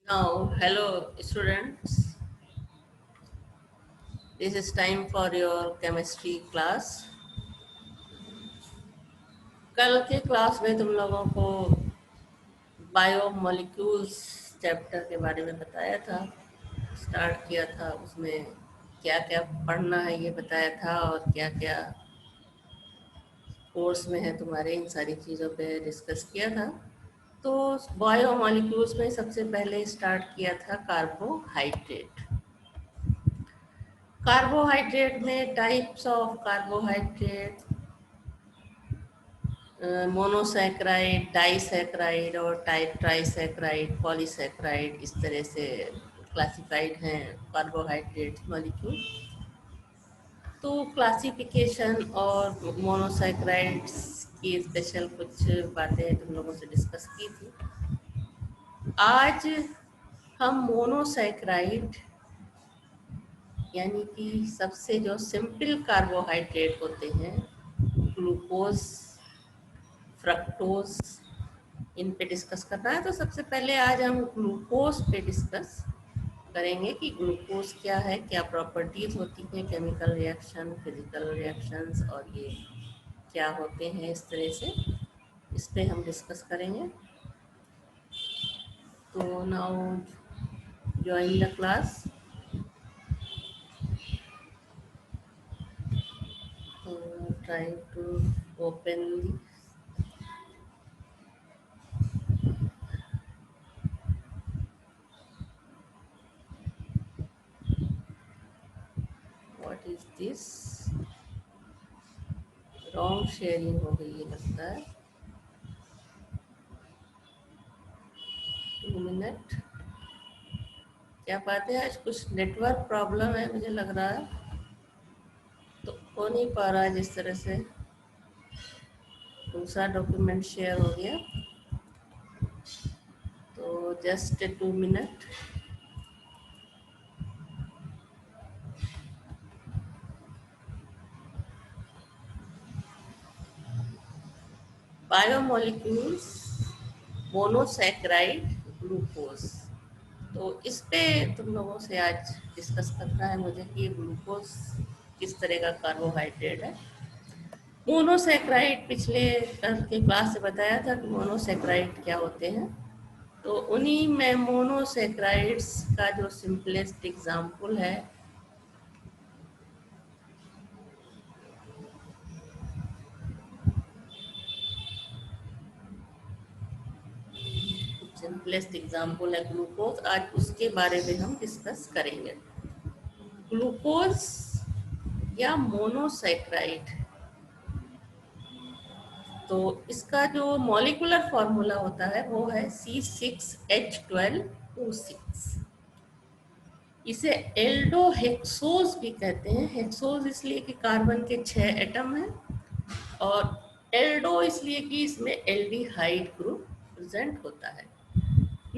Now, hello students. This is time for your chemistry class. कल के class में तुम लोगों को बायोमोलिक्यूल्स चैप्टर के बारे में बताया था, स्टार्ट किया था। उसमें क्या क्या पढ़ना है ये बताया था और क्या क्या कोर्स में है तुम्हारे, इन सारी चीज़ों पे डिस्कस किया था। तो बायोमोलिक्यूल्स में सबसे पहले स्टार्ट किया था कार्बोहाइड्रेट। कार्बोहाइड्रेट में types of carbohydrate, monosaccharide, disaccharide और टाइप ट्राइसैक्राइड, पॉलीसैक्राइड, इस तरह से क्लासिफाइड हैं कार्बोहाइड्रेट मॉलिक्यूल। तो क्लासिफिकेशन और मोनोसैक्राइड्स की स्पेशल कुछ बातें तुम लोगों से डिस्कस की थी। आज हम मोनोसैक्राइड यानी कि सबसे जो सिंपल कार्बोहाइड्रेट होते हैं, ग्लूकोज, फ्रक्टोज, इन पे डिस्कस करना है। तो सबसे पहले आज हम ग्लूकोज पे डिस्कस करेंगे कि ग्लूकोज क्या है, क्या प्रॉपर्टीज होती हैं, केमिकल रिएक्शन, फिजिकल रिएक्शंस, और ये क्या होते हैं, इस तरह से इस पे हम डिस्कस करेंगे। तो now join the class. Trying to open what is this, wrong sharing हो गई है लगता है। 2 मिनट। क्या बात है, आज कुछ नेटवर्क प्रॉब्लम है मुझे लग रहा है, तो हो नहीं पा रहा है जिस तरह से। दूसरा डॉक्यूमेंट शेयर हो गया, तो just 2 minute. Biomolecules, monosaccharide, glucose. तो इस पे तुम लोगों से आज डिस्कस करना है मुझे कि ग्लूकोज किस तरह का कार्बोहाइड्रेट है। मोनोसैक्राइड पिछले कल के क्लास से बताया था कि मोनोसैक्राइड क्या होते हैं। तो उन्हीं में मोनोसैक्राइड्स का जो सिंपलेस्ट एग्जाम्पल है, सिंपलेस्ट एग्जाम्पल है ग्लूकोज। आज उसके बारे में हम डिस्कस करेंगे। ग्लूकोज या मोनोसैक्राइड, तो इसका जो मॉलिक्यूलर फॉर्मूला होता है वो है C6H12O6। इसे एल्डोहेक्सोज भी कहते हैं। हेक्सोज इसलिए कि कार्बन के 6 एटम हैं, और एल्डो इसलिए कि इसमें एल्डिहाइड ग्रुप प्रेजेंट होता है।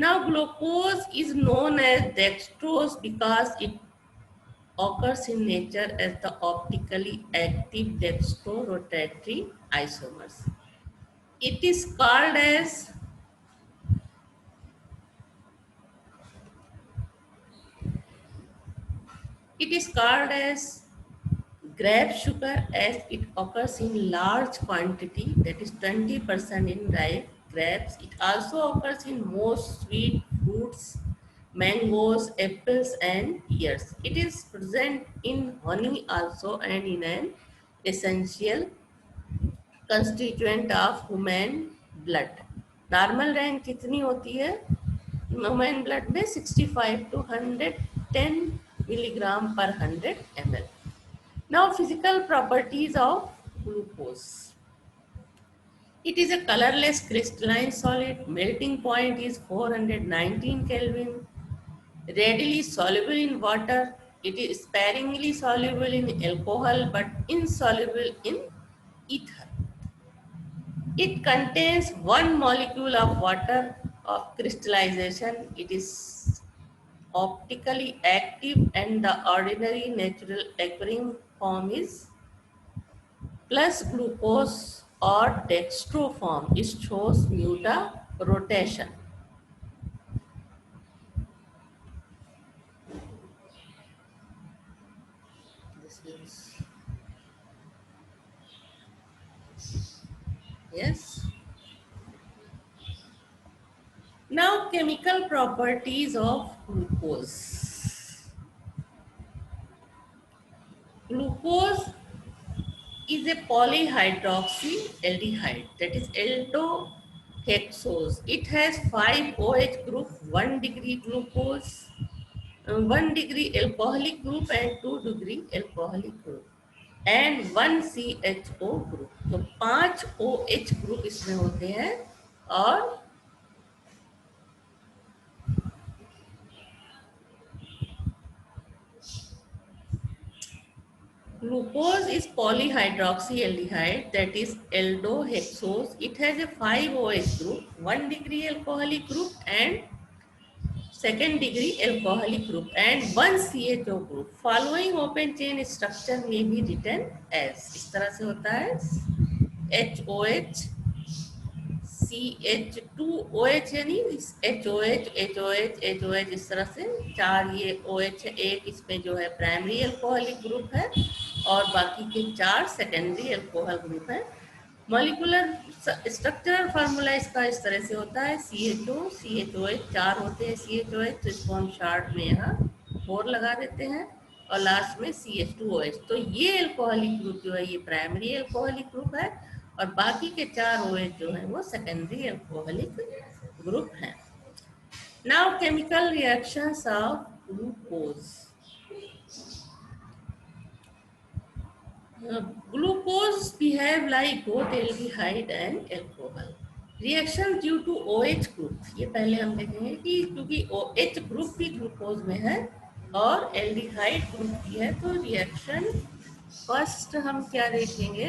Now glucose is known as dextrose because it occurs in nature as the optically active dextrorotatory isomers. It is called as grape sugar as it occurs in large quantity, that is 20% in ripe grapes. It also occurs in most sweet fruits, mangoes, apples and pears. It is present in honey also and in an essential constituent of human blood. Normal rank कितनी होती है human blood में? 65 to 110 milligram per 100 ml. Now, physical properties of glucose. It is a colorless crystalline solid. Melting point is 419 Kelvin. Readily soluble in water. It is sparingly soluble in alcohol but insoluble in ether. It contains one molecule of water of crystallization. It is optically active and the ordinary natural occurring form is plus glucose or dextro form. It shows mutarotation. Yes. Now, chemical properties of glucose. Glucose is a polyhydroxyaldehyde, that is aldohexose. It has 5 OH group, 1 degree glucose, 1 degree alcoholic group and 2 degree alcoholic group and 1 CHO group. तो 5 OH group इसमें होते हैं और glucose is polyhydroxyaldehyde, that is aldohexose. It has a 5 OH group, 1 degree alcoholic group and second degree alcoholic group and 1 CHO group. Following open chain structure may be written as, इस तरह से होता है HOH CH2OH, यानी HOH HOH HOH, इस तरह से 4 ये OH है, एक इसमें जो है प्राइमरी अल्कोहलिक ग्रुप है और बाकी के 4 सेकेंडरी अल्कोहल ग्रुप है। मॉलिक्यूलर स्ट्रक्चरल फार्मूला इसका इस तरह से होता है CHO CHOH, 4 होते हैं CHOH, तो इसको हम शार्ट में यहाँ 4 लगा देते हैं और लास्ट में CH2OH। तो ये अल्कोहलिक ग्रुप जो है ये प्राइमरी अल्कोहलिक ग्रुप है और बाकी के 4 OH जो है वो सेकेंडरी अल्कोहलिक ग्रुप हैं। Now chemical reactions of glucose. Glucose behave like both aldehyde and alcohol. Reaction due to OH group, ये पहले हम देखेंगे कि क्योंकि OH ग्रुप भी ग्लूकोज में है और एल्डिहाइड ग्रुप भी है, तो रिएक्शन फर्स्ट हम क्या देखेंगे,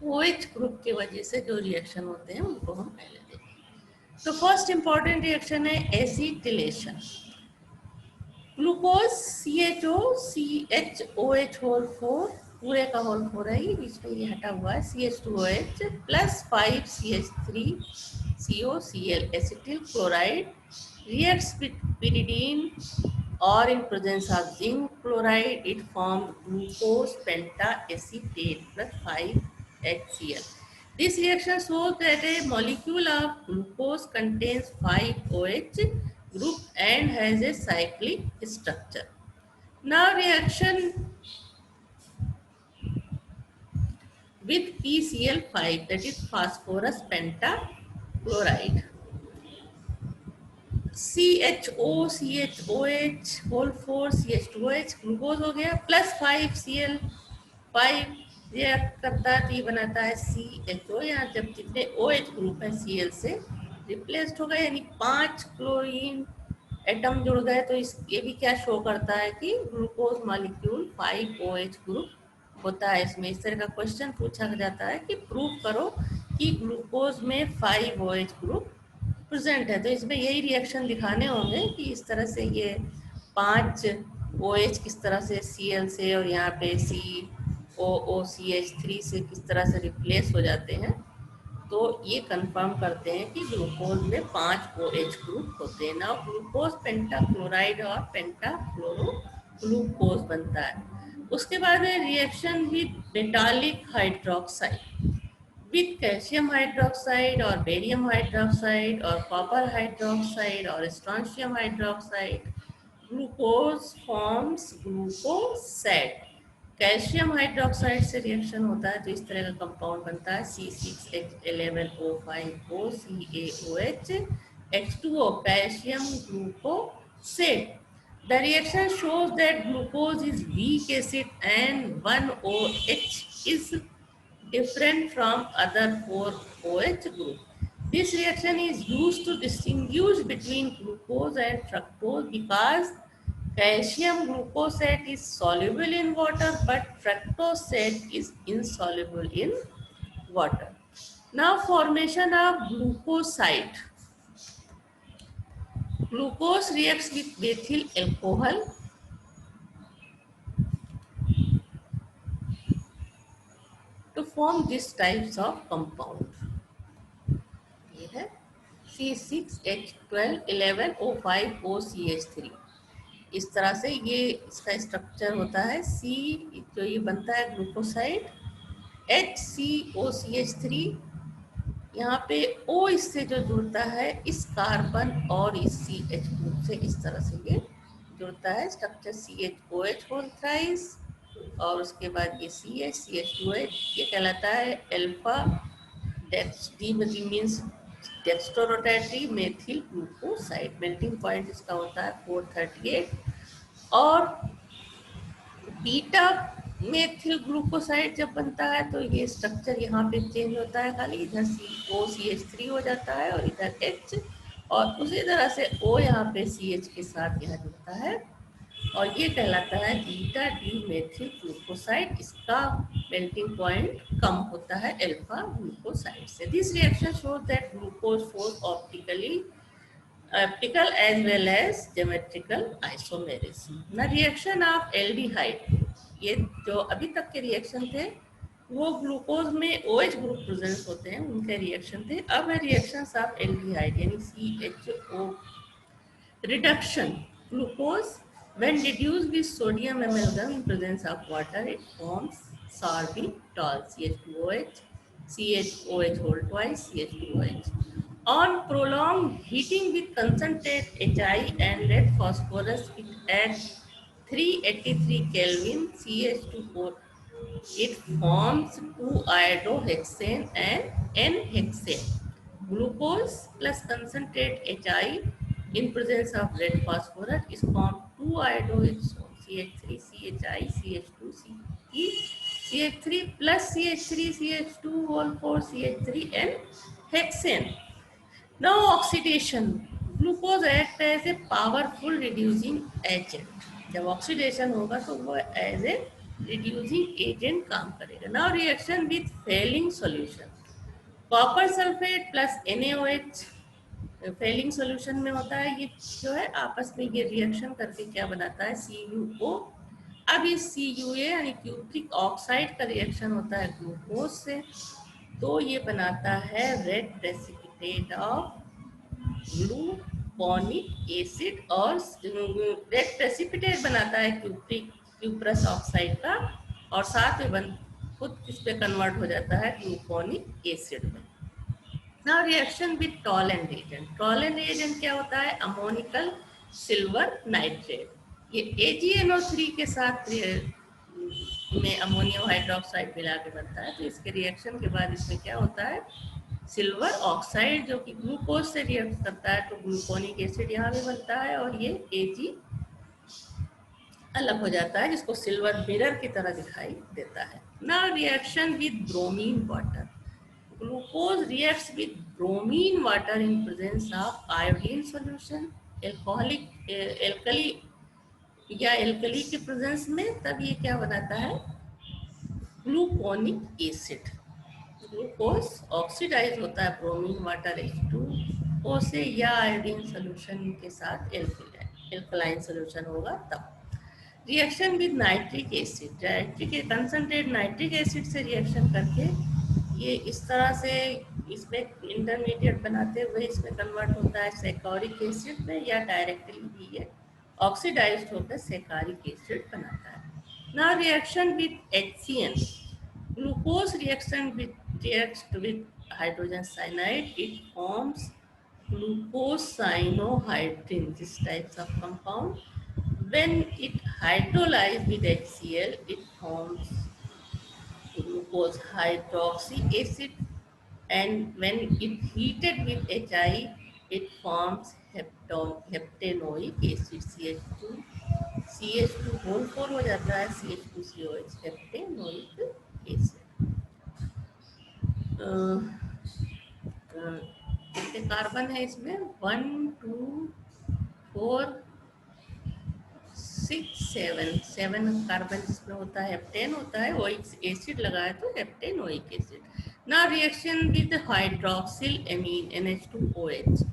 OH ग्रुप की वजह से जो रिएक्शन होते हैं उनको हम पहले देखेंगे। तो फर्स्ट इंपॉर्टेंट रिएक्शन है acetylation. Glucose CHO CHOH whole 4, पूरे का होल 4 है, ये बीच में ये हटा हुआ है, CH2OH plus 5 CH3COCl acetyl chloride reacts with pyridine or in presence of zinc chloride it forms glucose pentacetate plus 5HCl. This reaction shows that a molecule of glucose contains 5 OH group and has a cyclic structure. Now reaction with PCl5, that is phosphorus pentachloride. CHO CHOH whole 4 CH2OH glucose हो गया plus 5 Cl5 react करता है तो ये बनाता है CHO। यहाँ जब जितने OH ग्रुप है Cl से रिप्लेस्ड हो गए, यानी 5 क्लोरीन एटम जुड़ गए, तो इस ये भी क्या शो करता है कि ग्लूकोज मॉलिक्यूल 5 OH ग्रुप होता है इसमें। इस तरह का क्वेश्चन पूछा जाता है कि प्रूव करो कि ग्लूकोज में 5 OH ग्रुप प्रेजेंट है, तो इसमें यही रिएक्शन दिखाने होंगे कि इस तरह से ये 5 OH किस तरह से Cl से और यहाँ पे COOCH3 से किस तरह से रिप्लेस हो जाते हैं। तो ये कंफर्म करते हैं कि ग्लूकोज में 5 OH ग्रुप होते हैं। ना ग्लूकोज पेंटाक्लोराइड और पेंटाक्लोरो ग्लूकोज बनता है। उसके बाद है reaction with metallic hydroxide with calcium hydroxide or barium hydroxide or copper hydroxide or strontium hydroxide, glucose forms glucosate. Calcium hydroxide से रिएक्शन होता है तो इस तरह का कंपाउंड बनता है C6H11O5OCaOH H2O, calcium glucosate. The reaction shows that glucose is weak acid and 1OH is different from other 4 OH group. This reaction is used to distinguish between glucose and fructose because calcium glucosate is soluble in water but fructosate is insoluble in water. Now formation of glucoside. Glucose reacts with methyl alcohol to form these types of compound. ये है C6H1211O5OCH3, इस तरह से ये इसका structure होता है। C जो ये बनता है ग्लूकोसाइड, HCOCH3, यहाँ पे O इससे जो जुड़ता है इस कार्बन और इस CH ग्रुप से, इस तरह से ये जुड़ता है स्ट्रक्चर CHOH होल थ्राइस, और उसके बाद ये CH2H, ये कहलाता है alpha D means dextrorotatory methyl glucoside. Melting point इसका होता है 438, और बीटा मेथिल ग्लूकोसाइड जब बनता है तो ये स्ट्रक्चर यहाँ पे चेंज होता है, खाली इधर COCH3 हो जाता है और इधर H, और उसी तरह से O यहाँ पे CH के साथ यहाँ जुड़ता है, और ये कहलाता है बीटा डी मेथिल ग्लूकोसाइड। इसका मेल्टिंग पॉइंट कम होता है अल्फा ग्लूकोसाइड से। This reaction shows that glucose force optical as well as geometrical isomerism. Now reaction of aldehyde, ये जो अभी तक के रिएक्शन थे वो ग्लूकोज में OH ग्रुप प्रेजेंस होते हैं, उनके रिएक्शन थे। अब है रिएक्शंस ऑफ एल्डिहाइड यानी CHO reduction. Glucose when reduced with sodium amalgam in presence of water, it forms sorbitol, CH2OH, CHOH whole twice, CH2OH. On prolonged heating with concentrate HI and red phosphorus, it at 383 Kelvin CH2O, it forms 2-iodohexane and N-hexane. Glucose plus concentrate HI in presence of red phosphorus is formed 2-iodohexane, CH3, CHI, CH2, CH3 plus CH3, CH2 whole 4, CH3 and hexane. Now oxidation. Glucose act as a powerful reducing agent. जब oxidation होगा तो वो as a reducing agent काम करेगा। Now reaction with Fehling solution, copper sulphate plus NaOH Fehling solution में होता है, ये जो है आपस में ये रिएक्शन करके क्या बनाता है CuO। अब इस CuA यानी क्यूप्रिक ऑक्साइड का रिएक्शन होता है ग्लूकोज से, तो ये बनाता है red precipitate of gluconic acid, और रेड प्रेसिपिटेट बनाता है क्यूप्रस ऑक्साइड का, और साथ में खुद इस पे कन्वर्ट हो जाता है ग्लूकोनिक एसिड में। Now reaction with Tollens reagent. Tollens reagent क्या होता है? Ammoniacal silver nitrate. ये AgNO3 के साथ में अमोनियम हाइड्रोक्साइड मिला के बनता है, तो इसके रिएक्शन के बाद इसमें क्या होता है सिल्वर ऑक्साइड जो कि ग्लूकोज से रिएक्ट करता है, तो ग्लूकोनिक एसिड यहाँ भी बनता है और ये Ag अलग हो जाता है जिसको सिल्वर मिरर की तरह दिखाई देता है। Now reaction with bromine water. Glucose reacts with bromine water in presence of iodine solution, alkali या alkali के प्रेजेंस में, तब ये क्या बनाता है ग्लूकोनिक एसिड। ग्लूकोज ऑक्सीडाइज होता है ब्रोमीन वाटर H2O से या आयोडीन सोल्यूशन के साथ एल्कलाइन सोल्यूशन होगा तब। Reaction with nitric acid, nitric concentrate nitric acid से रिएक्शन करके ये इस तरह से इसमें इंटरमीडिएट बनाते हुए इसमें कन्वर्ट होता है सेकारिक एसिड में, या डायरेक्टली भी ये ऑक्सीडाइज्ड होकर सेकारिक एसिड बनाता है। Now reaction with HCN, glucose reaction reacts with hydrogen cyanide, it forms glucose cyanohydrin, this types of compound. When it hydrolyzes with HCl, it forms glucose hydroxy acid, and when it heated with HI, it forms heptanoic acid, CH2 whole 4 हो जाता है CH2COH, हेप्टेनोइक acid. कितने carbon है इसमें? 1 2 4 6 7 carbon जिसमें होता है heptane होता है, ओइक एसिड लगा है तो heptanoic acid. Now reaction with hydroxyl amine NH2OH।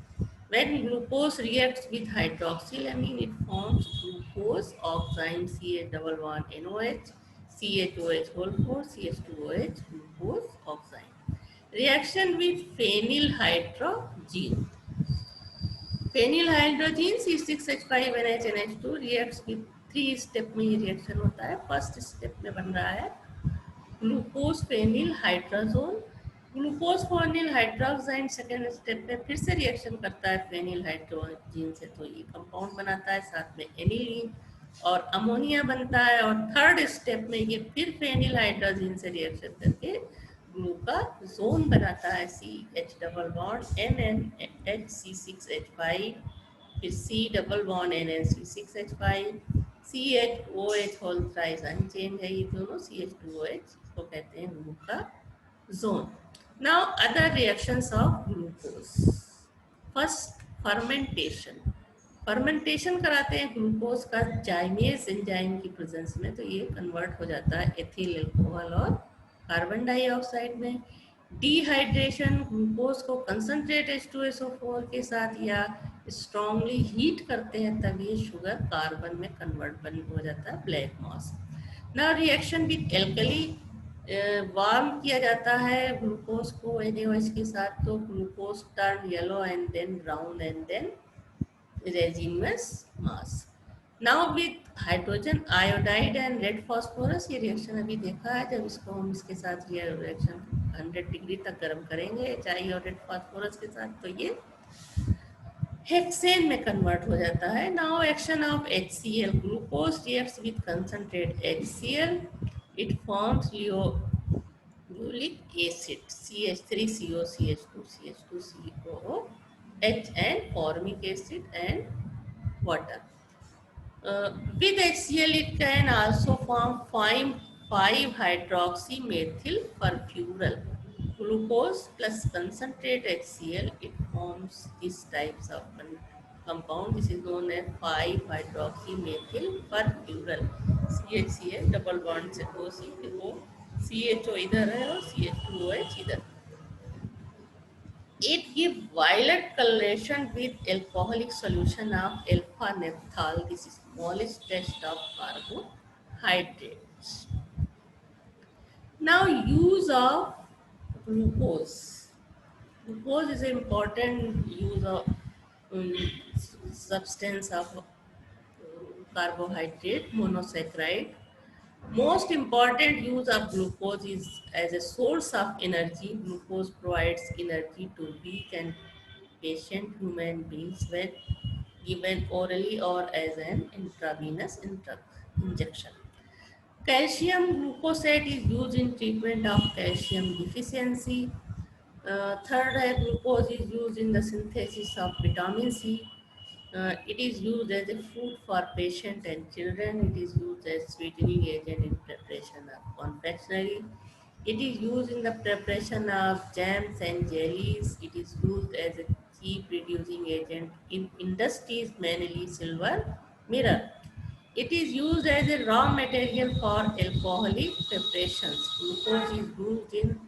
When glucose reacts with hydroxylamine, it forms glucose oxime CH11NOH, CHOH whole 4, CH2OH, glucose oxime. Reaction with phenylhydrazine. Phenylhydrazine C6H5NH NH2 reacts with 3 step में ये reaction होता है। First step में बन रहा है glucose phenyl hydrazone. Glucose phenyl hydroxide second step पे फिर से रिएक्शन करता है फेनिल हाइड्रोजन से, तो ये कंपाउंड बनाता है, साथ में एनिलीन और अमोनिया बनता है, और थर्ड स्टेप में ये फिर फेनिल हाइड्रोजन से रिएक्शन करके ग्लूकाजोन बनाता है, C H double bond N N H C six H five, फिर C double bond N N C six H five, C H O H whole thrice unchanged है, ये दोनों C H two O H, इसको कहते हैं glucosazone. Now other reactions of glucose. First, fermentation. Fermentation कराते हैं glucose का जाइमेज enzyme की प्रेजेंस में, तो ये कन्वर्ट हो जाता है एथिल अल्कोहल और कार्बन डाइऑक्साइड में। डिहाइड्रेशन, ग्लूकोज को कंसनट्रेट H2SO4 के साथ या स्ट्रांगली हीट करते हैं, तब ये शुगर कार्बन में कन्वर्ट हो जाता है, ब्लैक मास। ना रिएक्शन विद एल्कली, वार्म किया जाता है ग्लूकोज को NaOH के साथ, तो glucose turn yellow and then brown and then resinous mass. Now with hydrogen iodide and red phosphorus, ये रिएक्शन अभी देखा है, जब इसको हम इसके साथ रिएक्शन 100 डिग्री तक गर्म करेंगे HI और रेड फॉस्फोरस के साथ, तो ये हेक्सेन में कन्वर्ट हो जाता है। Now action of HCl, glucose reacts with concentrate HCl, it forms levulinic acid CH3CO CH2 CH2 COOH and formic acid and water. With HCl, it can also form 5-hydroxymethyl perfuril. Glucose plus concentrate HCl, it forms these types of compound. This is known as 5-hydroxymethyl perfuril. CHCl double bond से OC, CHO इधर है और CH2OH इधर। It gives violet coloration with alcoholic solution of alpha naphthol. This is smallest test of carbohydrates. Now, use of glucose. Glucose is an important use of substance of carbohydrate, monosaccharide. Most important use of glucose is as a source of energy. Glucose provides energy to weak and patient human beings when given orally or as an intravenous injection. Calcium glucosate is used in treatment of calcium deficiency. Third, glucose is used in the synthesis of vitamin C. It is used as a food for patient and children. It is used as sweetening agent in preparation of confectionery. It is used in the preparation of jams and jellies. It is used as a cheap reducing agent in industries, mainly silver mirror. It is used as a raw material for alcoholic preparations. Glucose is used in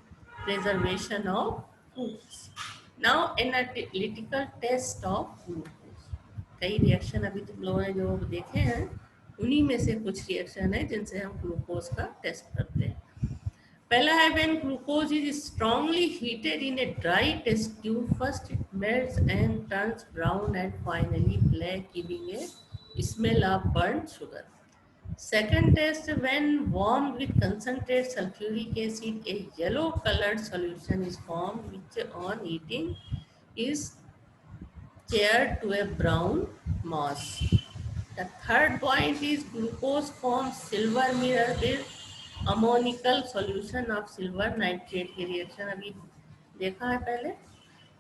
preservation of foods. Now, analytical test of glucose. कई reaction अभी तुम लोगों ने जो देखे हैं, उन्हीं में से कुछ रिएक्शन है जिनसे हम ग्लूकोज का टेस्ट करते हैं। पहला है when glucose is strongly heated in a dry test tube. First it melts and turns brown and finally black, giving a smell of burnt sugar. Second test, when warmed with concentrated sulfuric acid, a yellow colored solution is formed which on heating is changed to a brown mass. The third point is glucose forms silver mirror with ammonical solution of silver nitrate की reaction अभी देखा है पहले.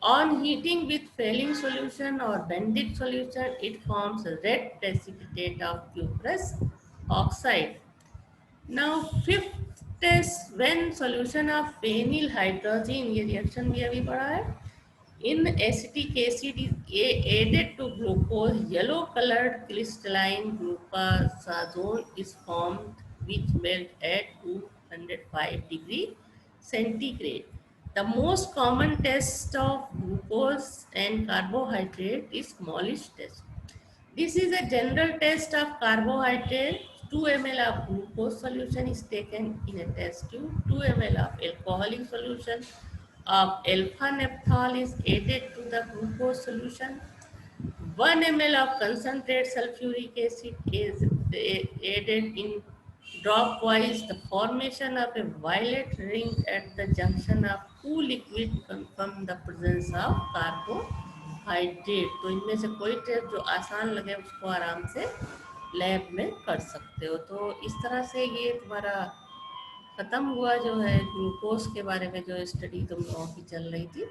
On heating with failing solution or bended solution, it forms a red precipitate of cuprous oxide. Now, fifth test, when solution of phenyl hydrogen, ये reaction भी अभी पढ़ा है, in acetic acid is added to glucose, yellow colored crystalline glucosazone is formed which melt at 205 degree centigrade. The most common test of glucose and carbohydrate is Molish test. This is a general test of carbohydrate. 2 ml of glucose solution is taken in a test tube. 2 ml of alcoholic solution of alpha naphthol is added to the glucose solution. 1 ml of concentrated sulfuric acid is added in drop wise, the formation of a violet ring at the junction of two liquid confirm the presence of carbohydrate. तो इनमें से कोई test जो आसान लगे उसको आराम से लैब में कर सकते हो। तो इस तरह से ये तुम्हारा ख़त्म हुआ जो है ग्लूकोज के बारे में जो स्टडी तुम लोगों की चल रही थी।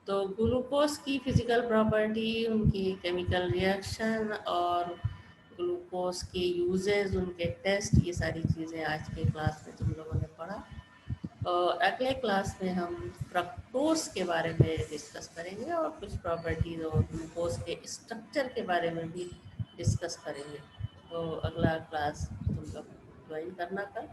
तो ग्लूकोज की फिजिकल प्रॉपर्टी, उनकी केमिकल रिएक्शन और ग्लूकोज के यूजेस, उनके टेस्ट, ये सारी चीज़ें आज के क्लास में तुम लोगों ने पढ़ा। और अगले क्लास में हम फ्रक्टोज के बारे में डिस्कस करेंगे और कुछ प्रॉपर्टीज और ग्लूकोज के स्ट्रक्चर के बारे में भी डिस्कस करेंगे। तो अगला क्लास तुम लोग ज्वाइन करना कल।